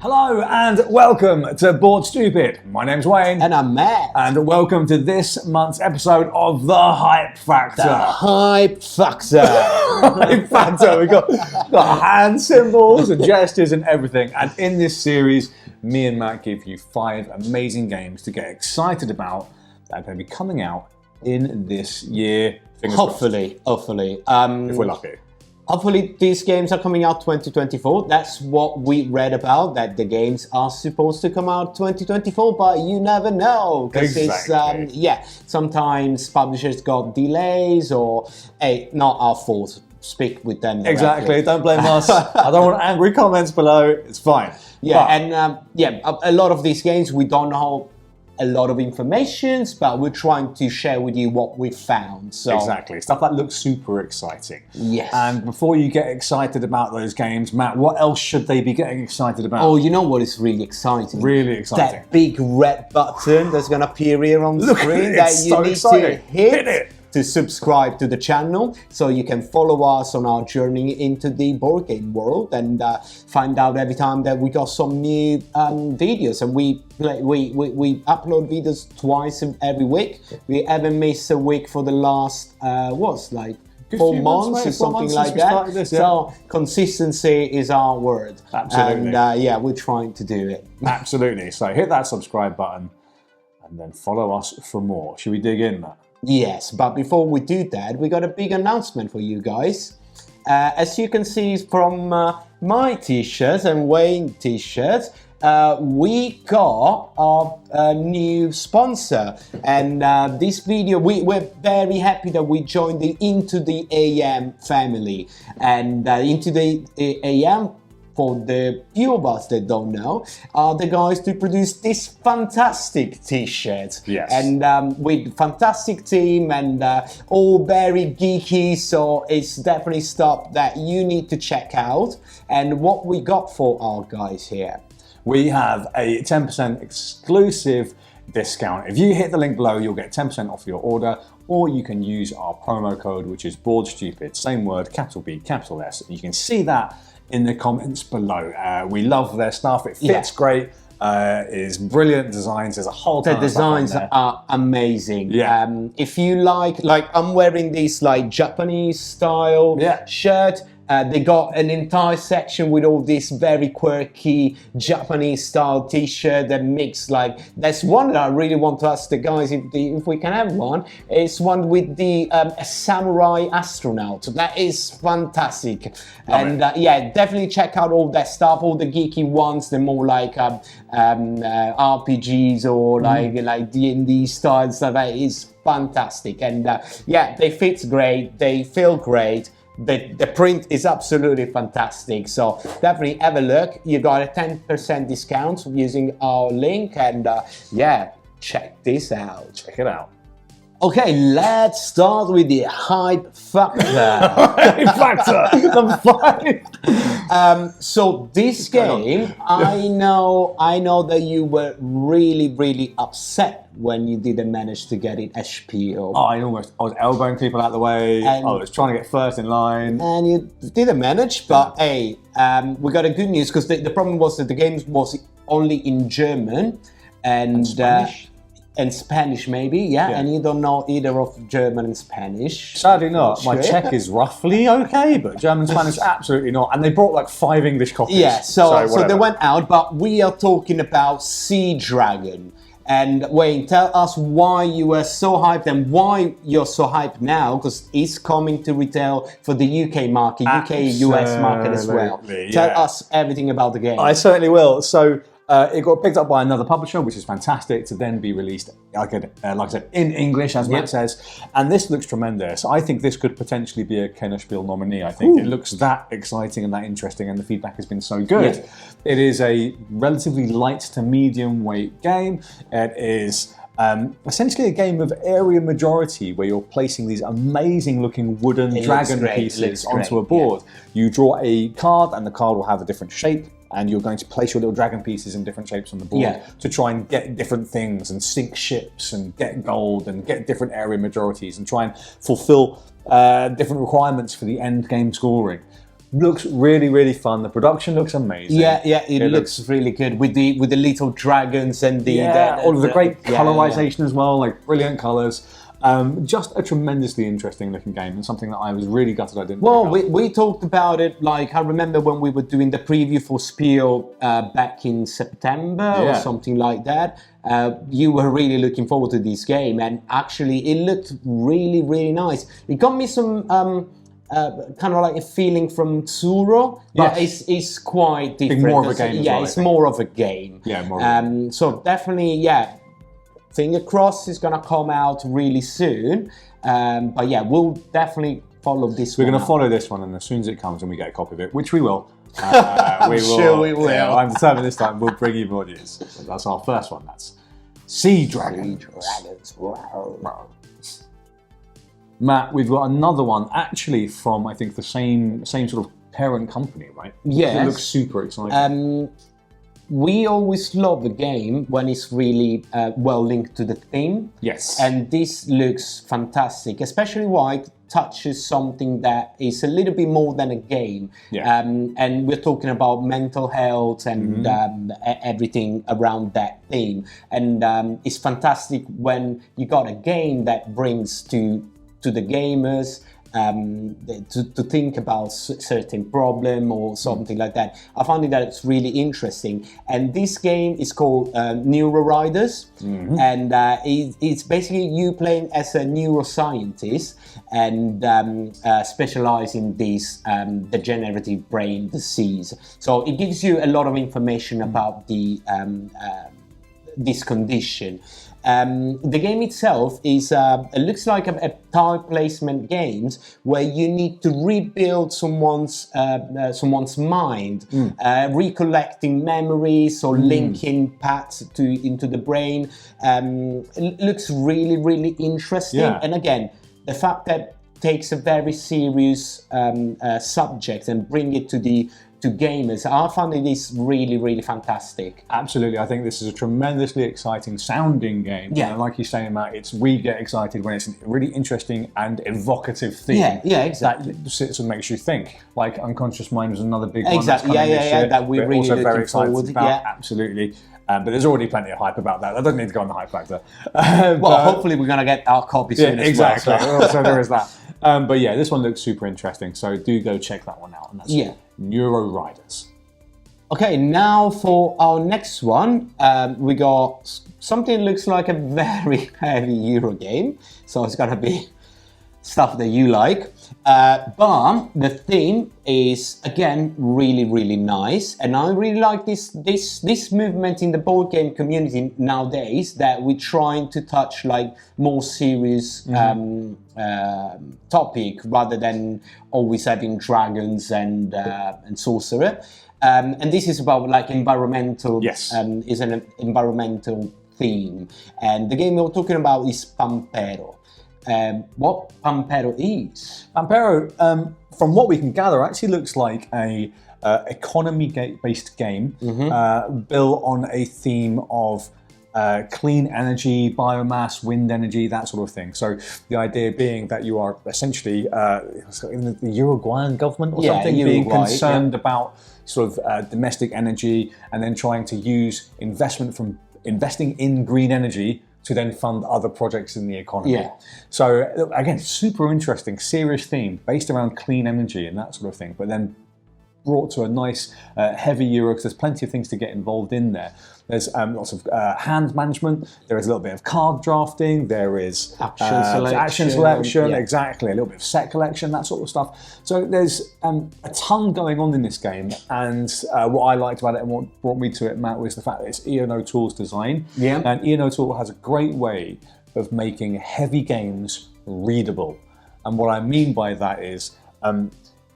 Hello and welcome to Bored Stupid. My name's Wayne. And I'm Matt. And welcome to this month's episode of The Hype Factor. The Hype Factor. Hype Factor. We've got hand symbols and gestures and everything. And in this series, me and Matt give you 5 amazing games to get excited about that are going to be coming out in this year. Hopefully. If we're lucky. Hopefully these games are coming out 2024. That's what we read about, that the games are supposed to come out 2024, but you never know. Exactly. It's, sometimes publishers got delays or, hey, not our fault. Speak with them directly. Exactly, don't blame us. I don't want angry comments below, it's fine. A lot of these games, we don't know a lot of information, but we're trying to share with you what we found. So exactly, stuff that looks super exciting. Yes. And before you get excited about those games, Matt, what else should they be getting excited about? Oh, you know what is really exciting? Really exciting. That big red button that's going to appear here on the screen that you need to hit it. To subscribe to the channel, so you can follow us on our journey into the board game world and find out every time that we got some new videos. And we upload videos twice every week. We haven't missed a week for the last 4 months or something like that. This, yeah. So consistency is our word. Absolutely. And we're trying to do it. Absolutely. So hit that subscribe button and then follow us for more. Should we dig in, Matt? Yes, but before we do that, we got a big announcement for you guys. As you can see from my t-shirts and Wayne t-shirts, we got our new sponsor. And this video, we're very happy that we joined into the AM family. And into the AM, for the few of us that don't know, are the guys to produce this fantastic t-shirts. Yes. And with fantastic team and all very geeky, so it's definitely stuff that you need to check out. And what we got for our guys here? We have a 10% exclusive discount. If you hit the link below, you'll get 10% off your order, or you can use our promo code, which is BoredStupid, same word, capital B, capital S. And you can see that in the comments below. We love their stuff. It fits great. It's brilliant designs. There's a whole ton The designs are amazing. Yeah. If you like I'm wearing this Japanese style shirt. They got an entire section with all this very quirky Japanese style t-shirt that mix there's one that I really want to ask the guys if we can have one. It's one with the samurai astronaut. That is fantastic. Definitely check out all that stuff, all the geeky ones, the more RPGs or like D&D style stuff. That is fantastic. And they fit great, they feel great. The print is absolutely fantastic, so definitely have a look. You got a 10% discount using our link, and check this out. Check it out. Okay, let's start with the Hype Factor. Hype Factor, number 5. So this game, I know that you were really upset when you didn't manage to get it HPO. Oh, I was elbowing people out the way. I was trying to get first in line. And you didn't manage, but hey, we got a good news, because the problem was that the game was only in German and Spanish. And Spanish maybe, and you don't know either of German and Spanish. Sadly not. My Czech is roughly okay, but German and Spanish absolutely not. And they brought 5 English copies. Yeah, so they went out, but we are talking about Sea Dragon. And Wayne, tell us why you were so hyped and why you're so hyped now, because it's coming to retail for the UK market, US market as well. Tell us everything about the game. I certainly will. So it got picked up by another publisher, which is fantastic, to then be released, like I said, in English, as Matt says. And this looks tremendous. I think this could potentially be a Kennerspiel nominee. I think it looks that exciting and that interesting, and the feedback has been so good. Yeah. It is a relatively light to medium weight game. It is essentially a game of area majority, where you're placing these amazing looking wooden dragon pieces onto a board. Yeah. You draw a card, and the card will have a different shape, and you're going to place your little dragon pieces in different shapes on the board to try and get different things and sink ships and get gold and get different area majorities and try and fulfill different requirements for the end game scoring. looks really, really fun. The production looks amazing. Yeah, it looks really good with the little dragons and all of the great colorization as well, like brilliant colors. Just a tremendously interesting looking game, and something that I was really gutted I didn't. Well, we talked about it. Like I remember when we were doing the preview for Spiel back in September or something like that. You were really looking forward to this game, and actually, it looked really, really nice. It got me some kind of like a feeling from Tsuro, but it's quite different. More of a game. It's more of a game. Yeah, more. Of a game. So definitely, finger crossed it's gonna come out really soon. But yeah, we'll definitely follow this one. We're going to follow this one, and as soon as it comes and we get a copy of it, which we will. Sure we will. Yeah, I'm determined this time we'll bring you more news. So that's our first one. That's Sea Dragons. Matt, we've got another one actually from, I think, the same sort of parent company, right? Yes. It looks super exciting. We always love a game when it's really well linked to the theme. Yes. And this looks fantastic, especially why it touches something that is a little bit more than a game. Yeah. And we're talking about mental health and everything around that theme. And it's fantastic when you got a game that brings to the gamers to think about certain problem or something like that. I find that it's really interesting. And this game is called Neuro Riders, and it's basically you playing as a neuroscientist and specialize in this degenerative brain disease. So it gives you a lot of information about the this condition. The game itself is it looks like a tile placement games where you need to rebuild someone's mind, recollecting memories or linking paths into the brain. It looks really, really interesting. And again, the fact that it takes a very serious subject and bring it to gamers, I find it is really, really fantastic. Absolutely, I think this is a tremendously exciting sounding game. Yeah, and like you're saying, Matt, we get excited when it's a really interesting and evocative theme. Yeah, exactly. That sits and makes you think. Like Unconscious Mind was another big one. Exactly. Yeah. That we really also looking very excited forward. About. Absolutely. But there's already plenty of hype about that. I don't need to go on the hype factor. Well, hopefully we're gonna get our copy soon. Exactly. As well, so there is that. But yeah, this one looks super interesting. So do go check that one out. And that's Neuro Riders. Okay, now for our next one, we got something that looks like a very heavy Euro game. So it's gonna be stuff that you like. But the theme is again really, really nice, and I really like this movement in the board game community nowadays that we're trying to touch like more serious topic rather than always having dragons and sorcerer. And this is about like environmental. Yes. Is an environmental theme, and the game we're talking about is Pampero. What Pampero is? Pampero, from what we can gather, actually looks like a economy-based game built on a theme of clean energy, biomass, wind energy, that sort of thing. So the idea being that you are essentially the Uruguayan government or something being concerned about sort of domestic energy, and then trying to use investing in green energy to then fund other projects in the economy. Yeah. So again, super interesting, serious theme based around clean energy and that sort of thing, but then brought to a nice heavy Euro, because there's plenty of things to get involved in there. There's lots of hand management, there is a little bit of card drafting, there is action selection, exactly, a little bit of set collection, that sort of stuff. So there's a ton going on in this game, and what I liked about it and what brought me to it, Matt, was the fact that it's Ian O'Toole's design. Yeah. And Ian O'Toole has a great way of making heavy games readable. And what I mean by that is,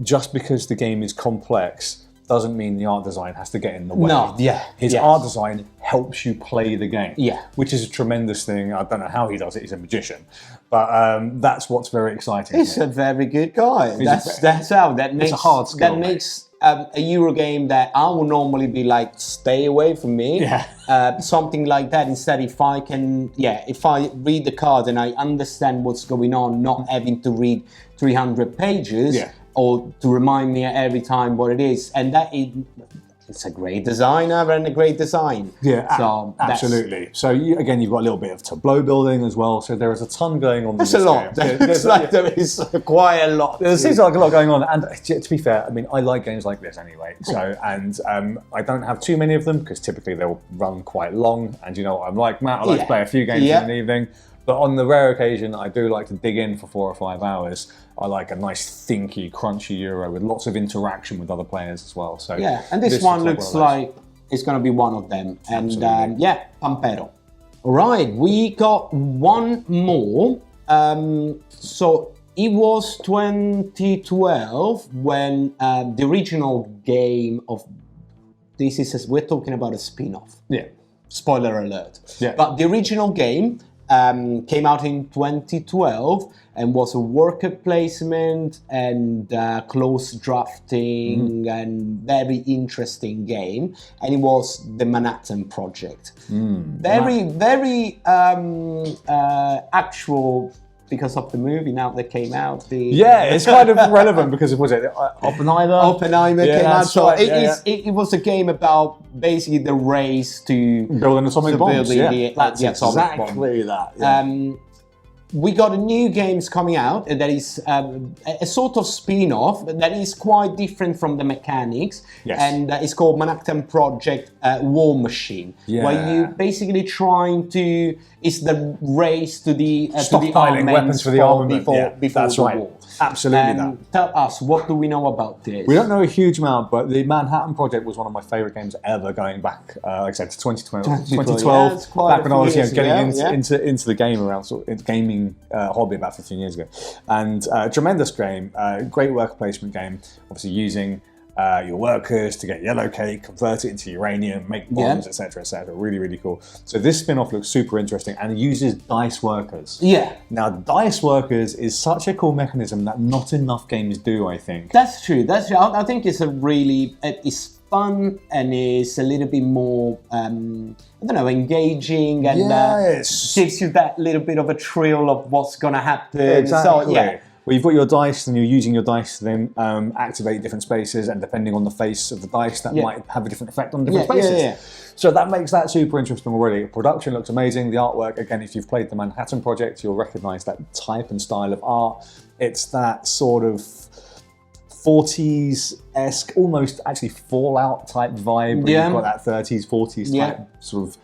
just because the game is complex doesn't mean the art design has to get in the way. No, His art design helps you play the game. Yeah. Which is a tremendous thing. I don't know how he does it. He's a magician. But that's what's very exciting. He's a very good guy. That's how that makes it's a hard skill. That makes a Euro game that I would normally be like, stay away from me. Yeah. Something like that. Instead, if I read the card and I understand what's going on, not having to read 300 pages, or to remind me every time what it is, and it's a great designer and a great design. Yeah, so absolutely. So again, you've got a little bit of tableau building as well. So there is a ton going on. There's a lot. There's like there is quite a lot. There seems like a lot going on. And to be fair, I mean, I like games like this anyway. So I don't have too many of them because typically they'll run quite long. And you know what I'm like, Matt. I like to play a few games in the evening. But on the rare occasion, I do like to dig in for 4 or 5 hours. I like a nice, thinky, crunchy Euro with lots of interaction with other players as well. So and this one looks like it's going to be one of them. And Pampero. All right, we got one more. So it was 2012 when the original game of this is we're talking about a spin-off. Yeah. Spoiler alert. Yeah. But the original game came out in 2012 and was a worker placement and close drafting and very interesting game. And it was the Manhattan Project. Very actual because of the movie now that came out. It's kind of relevant because was it Oppenheimer? Oppenheimer came out. So right. it was a game about basically the race to build an atomic bomb. That's exactly that. Yeah. We got a new games coming out that is a sort of spin-off that is quite different from the mechanics, and it's called Manhattan Project War Machine, where you basically trying to it's the race to the stockpiling weapons for the armament before that's the right. war. Absolutely. Tell us, what do we know about this? We don't know a huge amount, but the Manhattan Project was one of my favourite games ever, going back, like I said, to 2012 back when I was getting into the game around gaming hobby about 15 years ago. And tremendous game, great worker placement game, obviously using your workers to get yellow cake, convert it into uranium, make bombs, etc., etc. Really, really cool. So this spin-off looks super interesting and uses dice workers. Yeah. Now, dice workers is such a cool mechanism that not enough games do, I think. That's true. I think it's it's fun and it's a little bit more, engaging and gives you that little bit of a thrill of what's going to happen. Exactly. So, well, you've got your dice, and you're using your dice to then activate different spaces, and depending on the face of the dice, that might have a different effect on different spaces. So that makes that super interesting already. Production looks amazing. The artwork, again, if you've played the Manhattan Project, you'll recognise that type and style of art. It's that sort of 40s-esque, almost actually Fallout type vibe. Where you've got that 30s, 40s type sort of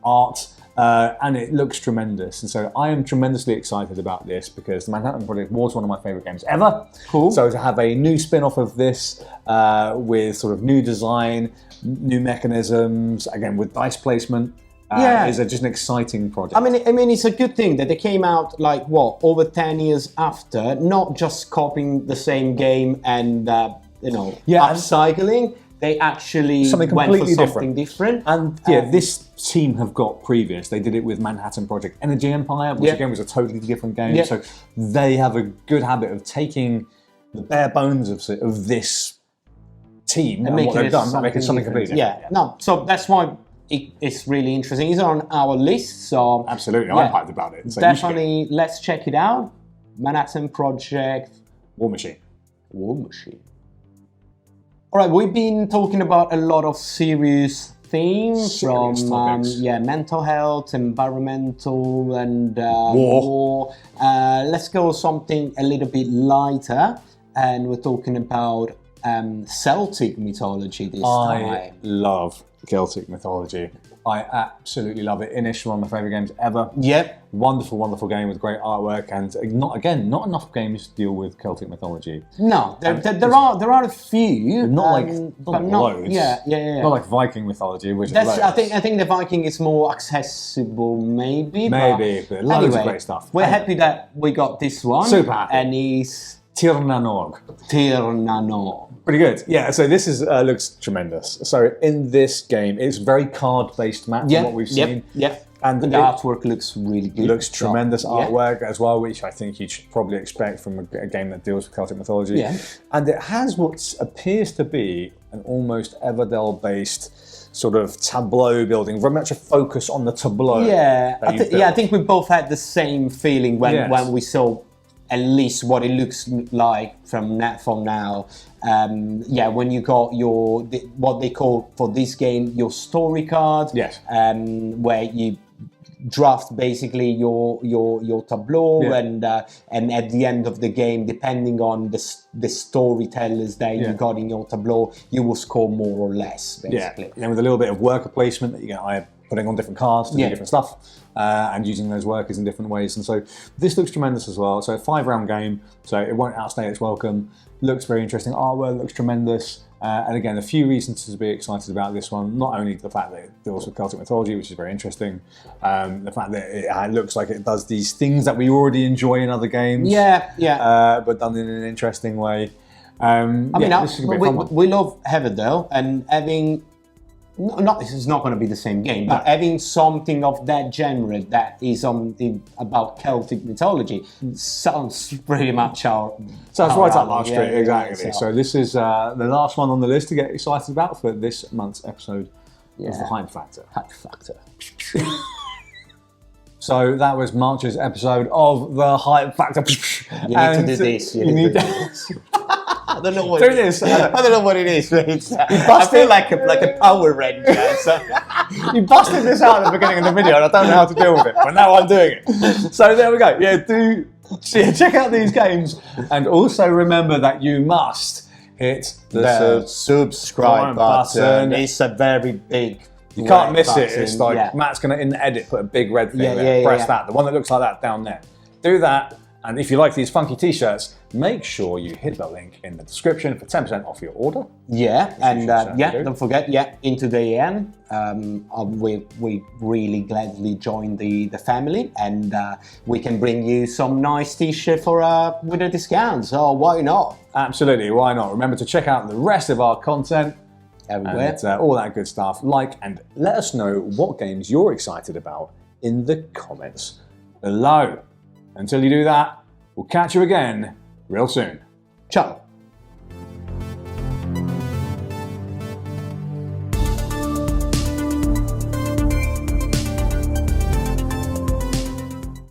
art. And it looks tremendous. And so I am tremendously excited about this because the Manhattan Project was one of my favourite games ever. Cool. So to have a new spin-off of this with sort of new design, new mechanisms, again with dice placement, is just an exciting project. I mean, it's a good thing that they came out over 10 years after, not just copying the same game and upcycling. They actually went for something different. And this team have got previous. They did it with Manhattan Project Energy Empire, which again was a totally different game. So they have a good habit of taking the bare bones of this team and what they've done, making something completely different. No, so that's why it's really interesting. It's on our list, so absolutely, I'm hyped about it. So definitely, let's check it out. Manhattan Project War Machine. All right, we've been talking about a lot of serious themes from mental health, environmental, and war. Let's go something a little bit lighter, and we're talking about Celtic mythology this time. I love Celtic mythology. I absolutely love it. Inish, one of my favourite games ever. Yep. Wonderful, wonderful game with great artwork, and not enough games deal with Celtic mythology. No, there are a few, not loads. Yeah. Not like Viking mythology, which is I think the Viking is more accessible, maybe. But loads of great stuff. We're happy that we got this one. Super happy. And he's Tir Na Nog. Tir Na Nog. Pretty good. Yeah, so this looks tremendous. So in this game, it's very card-based, Matt, from what we've seen. And the artwork looks really good. Looks tremendous artwork as well, which I think you should probably expect from a game that deals with Celtic mythology. Yeah. And it has what appears to be an almost Everdell-based sort of tableau building, very much a focus on the tableau. Yeah, I think we both had the same feeling when we saw at least what it looks like from now. When you got what they call for this game your story card. Yes. Where you draft basically your tableau, and at the end of the game, depending on the storytellers that you got in your tableau, you will score more or less, basically. And then with a little bit of worker placement that you get putting on different cards to do different stuff, and using those workers in different ways. And so this looks tremendous as well. So a 5-round game, so it won't outstay its welcome. Looks very interesting. Artwork looks tremendous. And again, a few reasons to be excited about this one. Not only the fact that it deals with Celtic mythology, which is very interesting. The fact that it looks like it does these things that we already enjoy in other games. But done in an interesting way. This is gonna be a fun one. We love Everdell, and having this is not going to be the same game, but having something of that genre that is about Celtic mythology sounds pretty much our. Sounds right up our street, exactly. So this is the last one on the list to get excited about for this month's episode of the Hype Factor. Hype Factor. So that was March's episode of the Hype Factor. You need to do this. You need to do this. I don't know what it is. I don't know what it is. I feel like a Power Ranger. So. You busted this out at the beginning of the video, and I don't know how to deal with it. But now I'm doing it. So there we go. Check out these games, and also remember that you must hit the subscribe button. It's a very big. You can't miss it. It's like Matt's going to, in the edit, put a big red thing there. Press that. The one that looks like that down there. Do that. And if you like these funky t-shirts, make sure you hit the link in the description for 10% off your order. Don't forget, into the AM. We really gladly joined the family, and we can bring you some nice t-shirt with a discount. So why not? Absolutely, why not? Remember to check out the rest of our content everywhere, and all that good stuff. And let us know what games you're excited about in the comments below. Until you do that, we'll catch you again real soon. Ciao.